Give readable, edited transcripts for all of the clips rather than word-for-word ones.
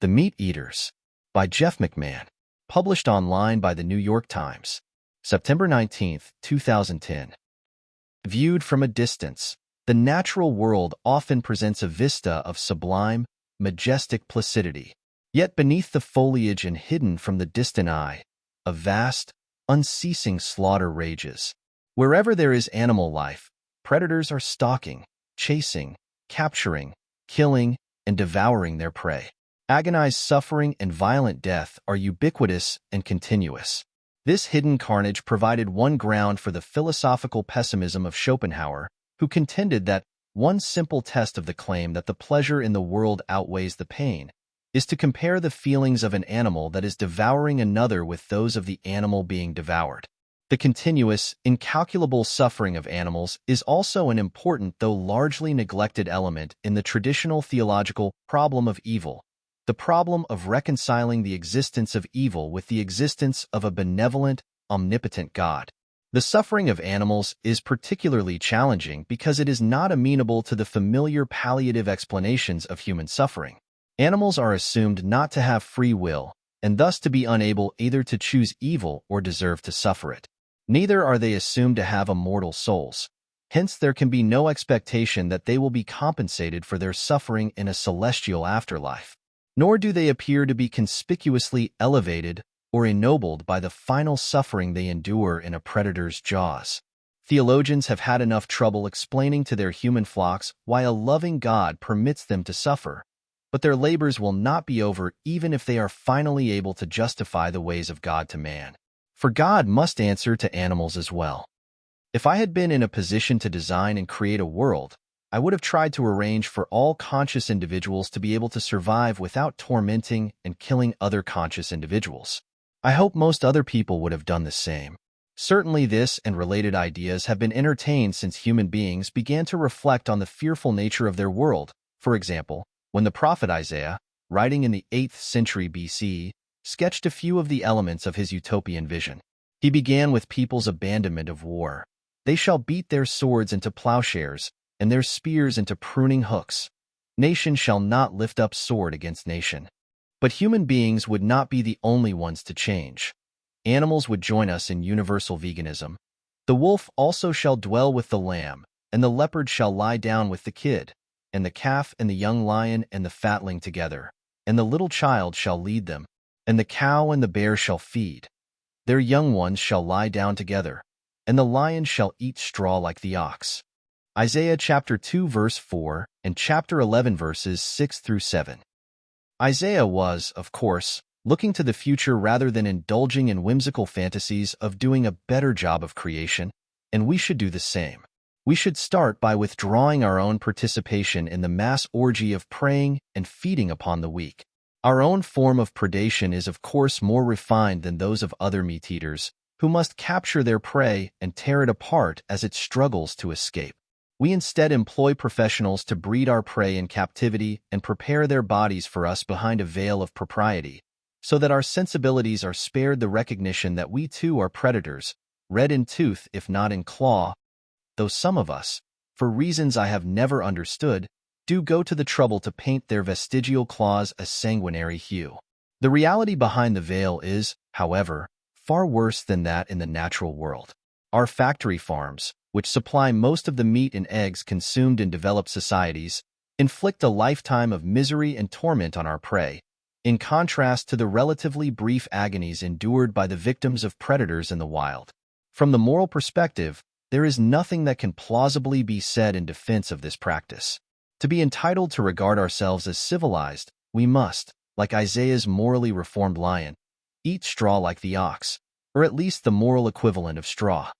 The Meat Eaters by Jeff McMahan, published online by the New York Times, September 19, 2010. Viewed from a distance, the natural world often presents a vista of sublime, majestic placidity. Yet beneath the foliage and hidden from the distant eye, a vast, unceasing slaughter rages. Wherever there is animal life, predators are stalking, chasing, capturing, killing, and devouring their prey. Agonized suffering and violent death are ubiquitous and continuous. This hidden carnage provided one ground for the philosophical pessimism of Schopenhauer, who contended that one simple test of the claim that the pleasure in the world outweighs the pain is to compare the feelings of an animal that is devouring another with those of the animal being devoured. The continuous, incalculable suffering of animals is also an important though largely neglected element in the traditional theological problem of evil, the problem of reconciling the existence of evil with the existence of a benevolent, omnipotent God. The suffering of animals is particularly challenging because it is not amenable to the familiar palliative explanations of human suffering. Animals are assumed not to have free will, and thus to be unable either to choose evil or deserve to suffer it. Neither are they assumed to have immortal souls. Hence, there can be no expectation that they will be compensated for their suffering in a celestial afterlife. Nor do they appear to be conspicuously elevated or ennobled by the final suffering they endure in a predator's jaws. Theologians have had enough trouble explaining to their human flocks why a loving God permits them to suffer, but their labors will not be over even if they are finally able to justify the ways of God to man. For God must answer to animals as well. If I had been in a position to design and create a world, I would have tried to arrange for all conscious individuals to be able to survive without tormenting and killing other conscious individuals. I hope most other people would have done the same. Certainly this and related ideas have been entertained since human beings began to reflect on the fearful nature of their world. For example, when the prophet Isaiah, writing in the 8th century BC, sketched a few of the elements of his utopian vision. He began with people's abandonment of war. They shall beat their swords into plowshares, and their spears into pruning hooks. Nation shall not lift up sword against nation. But human beings would not be the only ones to change. Animals would join us in universal veganism. The wolf also shall dwell with the lamb, and the leopard shall lie down with the kid, and the calf and the young lion and the fatling together, and the little child shall lead them, and the cow and the bear shall feed. Their young ones shall lie down together, and the lion shall eat straw like the ox. Isaiah chapter 2 verse 4 and chapter 11 verses 6 through 7. Isaiah was, of course, looking to the future rather than indulging in whimsical fantasies of doing a better job of creation, and we should do the same. We should start by withdrawing our own participation in the mass orgy of preying and feeding upon the weak. Our own form of predation is of course more refined than those of other meat-eaters, who must capture their prey and tear it apart as it struggles to escape. We instead employ professionals to breed our prey in captivity and prepare their bodies for us behind a veil of propriety, so that our sensibilities are spared the recognition that we too are predators, red in tooth if not in claw, though some of us, for reasons I have never understood, do go to the trouble to paint their vestigial claws a sanguinary hue. The reality behind the veil is, however, far worse than that in the natural world. Our factory farms, which supply most of the meat and eggs consumed in developed societies, inflict a lifetime of misery and torment on our prey, in contrast to the relatively brief agonies endured by the victims of predators in the wild. From the moral perspective, there is nothing that can plausibly be said in defense of this practice. To be entitled to regard ourselves as civilized, we must, like Isaiah's morally reformed lion, eat straw like the ox, or at least the moral equivalent of straw.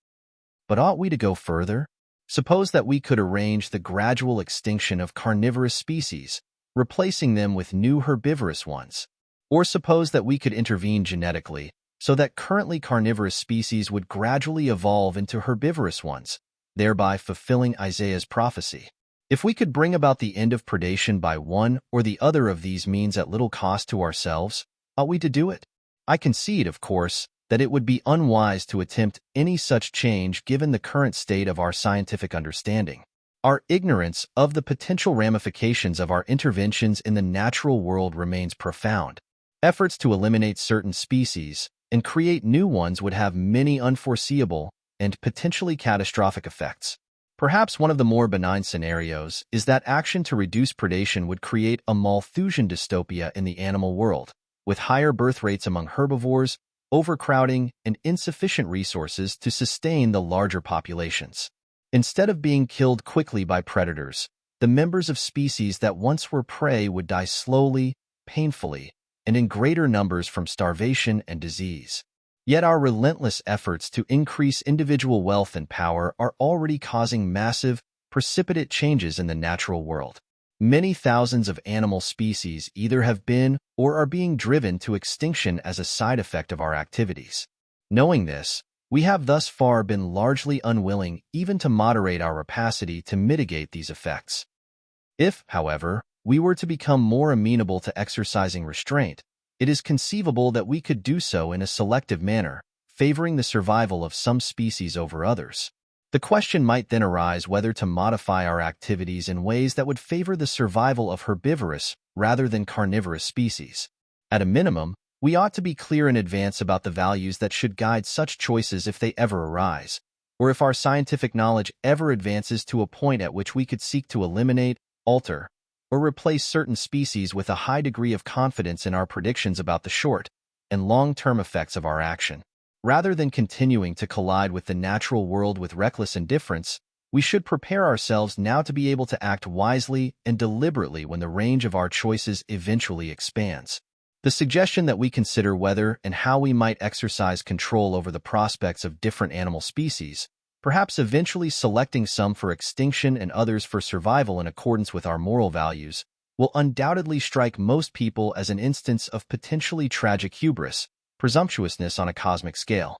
But ought we to go further? Suppose that we could arrange the gradual extinction of carnivorous species, replacing them with new herbivorous ones. Or suppose that we could intervene genetically, so that currently carnivorous species would gradually evolve into herbivorous ones, thereby fulfilling Isaiah's prophecy. If we could bring about the end of predation by one or the other of these means at little cost to ourselves, ought we to do it? I concede, of course, that it would be unwise to attempt any such change given the current state of our scientific understanding. Our ignorance of the potential ramifications of our interventions in the natural world remains profound. Efforts to eliminate certain species and create new ones would have many unforeseeable and potentially catastrophic effects. Perhaps one of the more benign scenarios is that action to reduce predation would create a Malthusian dystopia in the animal world, with higher birth rates among herbivores, overcrowding, and insufficient resources to sustain the larger populations. Instead of being killed quickly by predators, the members of species that once were prey would die slowly, painfully, and in greater numbers from starvation and disease. Yet our relentless efforts to increase individual wealth and power are already causing massive, precipitate changes in the natural world. Many thousands of animal species either have been or are being driven to extinction as a side effect of our activities. Knowing this, we have thus far been largely unwilling even to moderate our rapacity to mitigate these effects. If, however, we were to become more amenable to exercising restraint, it is conceivable that we could do so in a selective manner, favoring the survival of some species over others. The question might then arise whether to modify our activities in ways that would favor the survival of herbivorous rather than carnivorous species. At a minimum, we ought to be clear in advance about the values that should guide such choices if they ever arise, or if our scientific knowledge ever advances to a point at which we could seek to eliminate, alter, or replace certain species with a high degree of confidence in our predictions about the short and long-term effects of our action. Rather than continuing to collide with the natural world with reckless indifference, we should prepare ourselves now to be able to act wisely and deliberately when the range of our choices eventually expands. The suggestion that we consider whether and how we might exercise control over the prospects of different animal species, perhaps eventually selecting some for extinction and others for survival in accordance with our moral values, will undoubtedly strike most people as an instance of potentially tragic hubris, presumptuousness on a cosmic scale.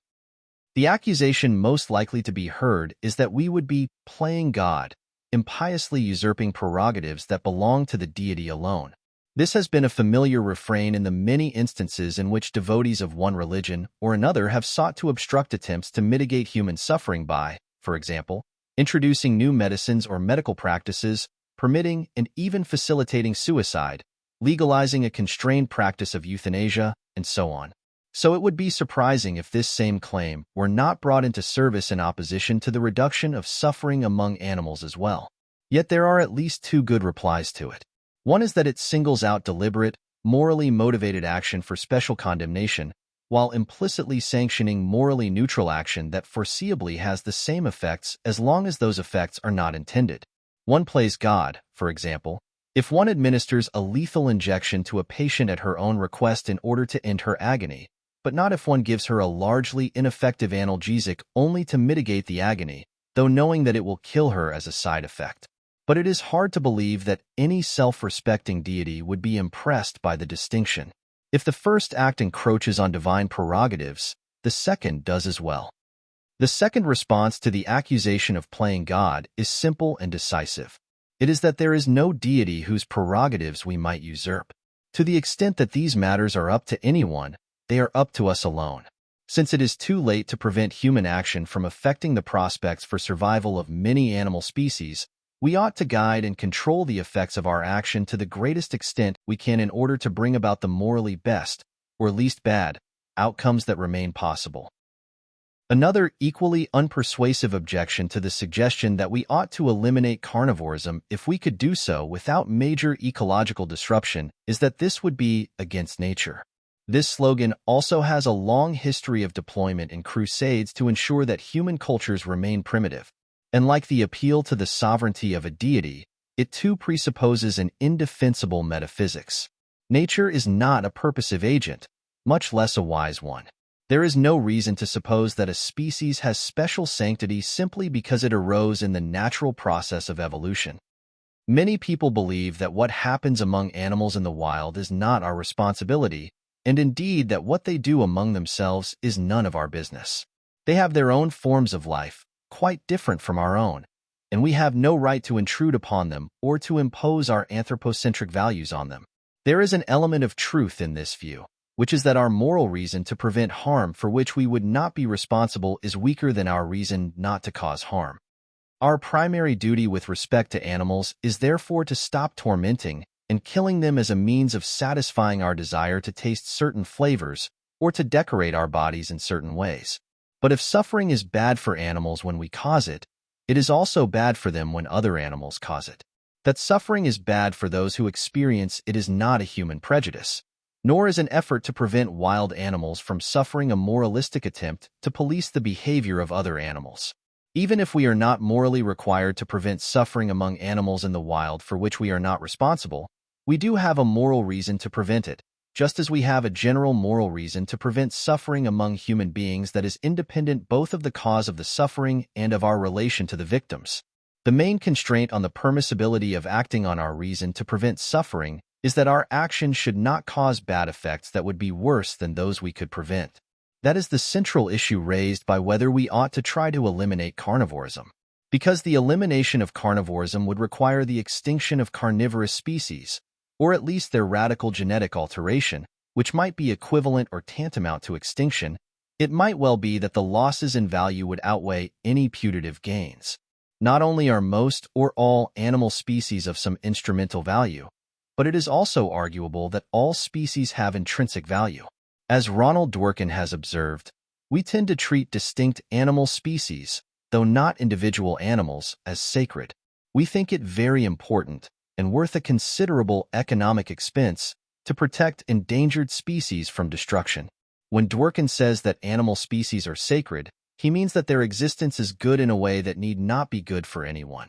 The accusation most likely to be heard is that we would be playing God, impiously usurping prerogatives that belong to the deity alone. This has been a familiar refrain in the many instances in which devotees of one religion or another have sought to obstruct attempts to mitigate human suffering by, for example, introducing new medicines or medical practices, permitting and even facilitating suicide, legalizing a constrained practice of euthanasia, and so on. So it would be surprising if this same claim were not brought into service in opposition to the reduction of suffering among animals as well. Yet there are at least two good replies to it. One is that it singles out deliberate, morally motivated action for special condemnation, while implicitly sanctioning morally neutral action that foreseeably has the same effects as long as those effects are not intended. One plays God, for example, if one administers a lethal injection to a patient at her own request in order to end her agony, but not if one gives her a largely ineffective analgesic only to mitigate the agony, though knowing that it will kill her as a side effect. But it is hard to believe that any self-respecting deity would be impressed by the distinction. If the first act encroaches on divine prerogatives, the second does as well. The second response to the accusation of playing God is simple and decisive. It is that there is no deity whose prerogatives we might usurp. To the extent that these matters are up to anyone, they are up to us alone. Since it is too late to prevent human action from affecting the prospects for survival of many animal species, we ought to guide and control the effects of our action to the greatest extent we can in order to bring about the morally best, or least bad, outcomes that remain possible. Another equally unpersuasive objection to the suggestion that we ought to eliminate carnivorism if we could do so without major ecological disruption is that this would be against nature. This slogan also has a long history of deployment in crusades to ensure that human cultures remain primitive. And like the appeal to the sovereignty of a deity, it too presupposes an indefensible metaphysics. Nature is not a purposive agent, much less a wise one. There is no reason to suppose that a species has special sanctity simply because it arose in the natural process of evolution. Many people believe that what happens among animals in the wild is not our responsibility, and indeed that what they do among themselves is none of our business. They have their own forms of life, quite different from our own, and we have no right to intrude upon them or to impose our anthropocentric values on them. There is an element of truth in this view, which is that our moral reason to prevent harm for which we would not be responsible is weaker than our reason not to cause harm. Our primary duty with respect to animals is therefore to stop tormenting and killing them as a means of satisfying our desire to taste certain flavors or to decorate our bodies in certain ways. But if suffering is bad for animals when we cause it, it is also bad for them when other animals cause it. That suffering is bad for those who experience it is not a human prejudice, nor is an effort to prevent wild animals from suffering a moralistic attempt to police the behavior of other animals. Even if we are not morally required to prevent suffering among animals in the wild for which we are not responsible, we do have a moral reason to prevent it, just as we have a general moral reason to prevent suffering among human beings that is independent both of the cause of the suffering and of our relation to the victims. The main constraint on the permissibility of acting on our reason to prevent suffering is that our action should not cause bad effects that would be worse than those we could prevent. That is the central issue raised by whether we ought to try to eliminate carnivorism. Because the elimination of carnivorism would require the extinction of carnivorous species, or at least their radical genetic alteration, which might be equivalent or tantamount to extinction, it might well be that the losses in value would outweigh any putative gains. Not only are most or all animal species of some instrumental value, but it is also arguable that all species have intrinsic value. As Ronald Dworkin has observed, we tend to treat distinct animal species, though not individual animals, as sacred. We think it very important and worth a considerable economic expense to protect endangered species from destruction. When Dworkin says that animal species are sacred, he means that their existence is good in a way that need not be good for anyone.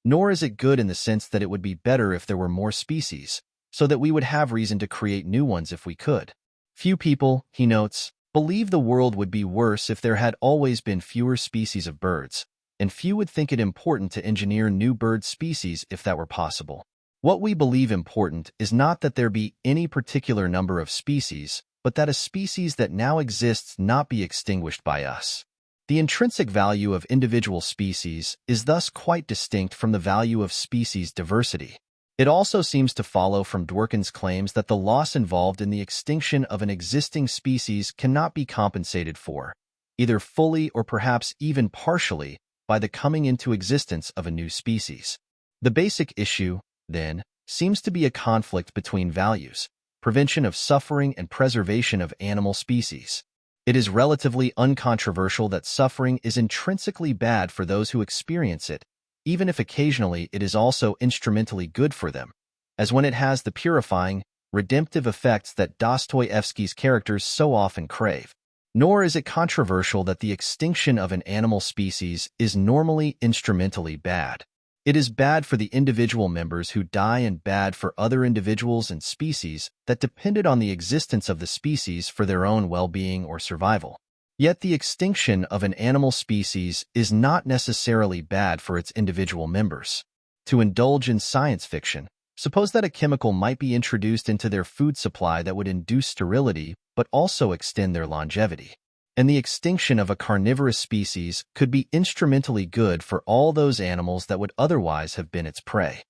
Nor is it good in the sense that it would be better if there were more species, so that we would have reason to create new ones if we could. Few people, he notes, believe the world would be worse if there had always been fewer species of birds, and few would think it important to engineer new bird species if that were possible. What we believe important is not that there be any particular number of species, but that a species that now exists not be extinguished by us. The intrinsic value of individual species is thus quite distinct from the value of species diversity. It also seems to follow from Dworkin's claims that the loss involved in the extinction of an existing species cannot be compensated for, either fully or perhaps even partially, by the coming into existence of a new species. The basic issue, then, seems to be a conflict between values, prevention of suffering and preservation of animal species. It is relatively uncontroversial that suffering is intrinsically bad for those who experience it, even if occasionally it is also instrumentally good for them, as when it has the purifying, redemptive effects that Dostoevsky's characters so often crave. Nor is it controversial that the extinction of an animal species is normally instrumentally bad. It is bad for the individual members who die and bad for other individuals and species that depended on the existence of the species for their own well-being or survival. Yet the extinction of an animal species is not necessarily bad for its individual members. To indulge in science fiction, suppose that a chemical might be introduced into their food supply that would induce sterility but also extend their longevity. And the extinction of a carnivorous species could be instrumentally good for all those animals that would otherwise have been its prey.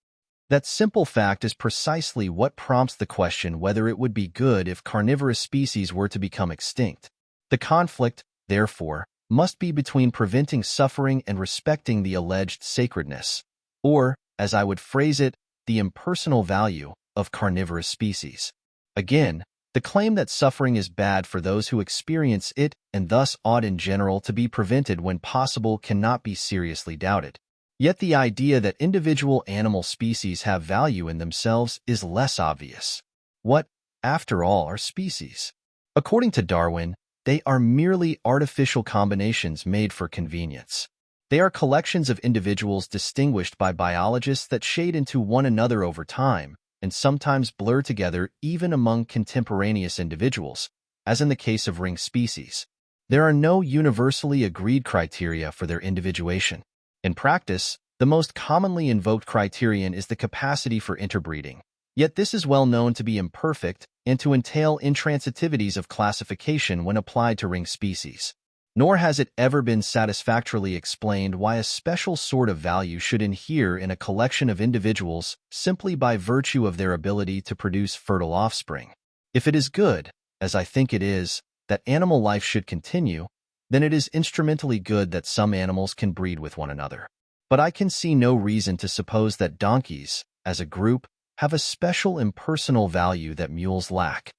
That simple fact is precisely what prompts the question whether it would be good if carnivorous species were to become extinct. The conflict, therefore, must be between preventing suffering and respecting the alleged sacredness, or, as I would phrase it, the impersonal value of carnivorous species. Again, the claim that suffering is bad for those who experience it and thus ought in general to be prevented when possible cannot be seriously doubted. Yet the idea that individual animal species have value in themselves is less obvious. What, after all, are species? According to Darwin, they are merely artificial combinations made for convenience. They are collections of individuals distinguished by biologists that shade into one another over time and sometimes blur together even among contemporaneous individuals, as in the case of ring species. There are no universally agreed criteria for their individuation. In practice, the most commonly invoked criterion is the capacity for interbreeding. Yet this is well known to be imperfect and to entail intransitivities of classification when applied to ring species. Nor has it ever been satisfactorily explained why a special sort of value should inhere in a collection of individuals simply by virtue of their ability to produce fertile offspring. If it is good, as I think it is, that animal life should continue, then it is instrumentally good that some animals can breed with one another. But I can see no reason to suppose that donkeys, as a group, have a special impersonal value that mules lack.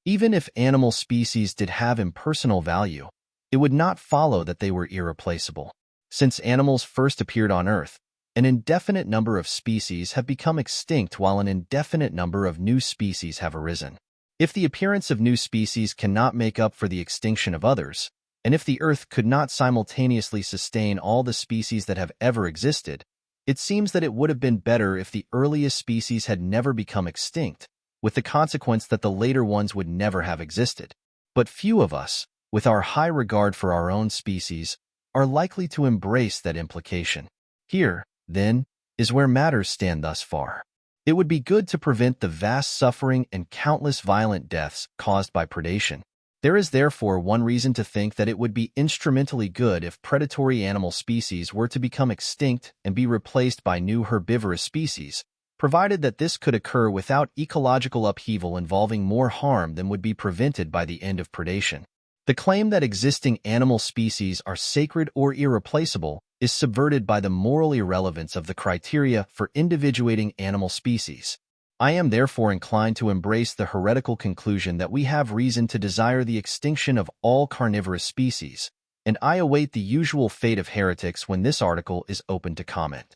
Even if animal species did have impersonal value, it would not follow that they were irreplaceable. Since animals first appeared on Earth, an indefinite number of species have become extinct while an indefinite number of new species have arisen. If the appearance of new species cannot make up for the extinction of others, and if the Earth could not simultaneously sustain all the species that have ever existed, it seems that it would have been better if the earliest species had never become extinct, with the consequence that the later ones would never have existed. But few of us, with our high regard for our own species, are likely to embrace that implication. Here, then, is where matters stand thus far. It would be good to prevent the vast suffering and countless violent deaths caused by predation. There is therefore one reason to think that it would be instrumentally good if predatory animal species were to become extinct and be replaced by new herbivorous species, provided that this could occur without ecological upheaval involving more harm than would be prevented by the end of predation. The claim that existing animal species are sacred or irreplaceable is subverted by the moral irrelevance of the criteria for individuating animal species. I am therefore inclined to embrace the heretical conclusion that we have reason to desire the extinction of all carnivorous species, and I await the usual fate of heretics when this article is open to comment.